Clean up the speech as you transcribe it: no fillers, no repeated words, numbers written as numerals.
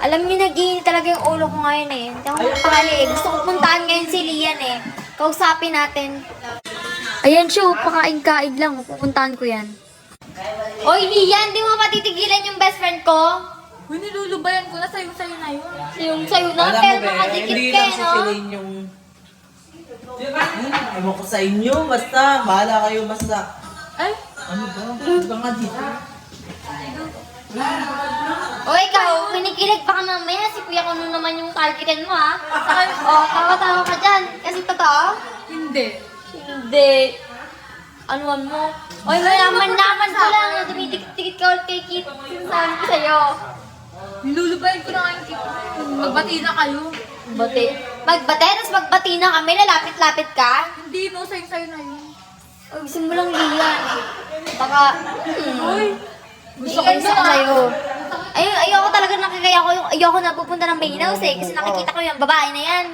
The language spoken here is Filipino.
Alam niyo, nag-iinit talaga yung ulo ko ngayon eh. Hindi ako mapakali eh. Gusto ko puntahan ngayon si Lian eh. Kausapin natin. Ayan siya, pakain-kain lang. Pupuntahan ko yan. Oy, Lian, di mo matitigilan yung best friend ko? Uy, nilulubayan ko na sa'yo na yun. Yung sa'yo na, Alam pero mo, be, makadikit hindi ka lang eh, si no? Celine yung... Ewan ko sa inyo, basta. Bahala kayo, basta. Ay, Ano ba? Ano ba nga dito? O ikaw, kinikilig pa ka mamaya. Si Kuya Kuno naman yung targetin mo ha. O, tawa-tawa ka dyan. Kasi totoo? hindi. Hindi. Anuan mo? Oy, mayaman-naman ko lang. Tumitikit ka ulit kay Kit. Sinasabi ko sa'yo. Nilulubayan ko na ngayon kita. Magbati na kayo. Bati. Magbate, tapos magbati na kami. Lalapit-lapit ka. Hindi, no, sa'yo na yun. O, gusto mo lang liyan. Baka, Gusto ko gusto ko na. sa'yo. Ayoko talaga nakikaya ko yung, ayoko na pupunta ng Baynaus eh. Kasi nakikita ko yung babae na yan.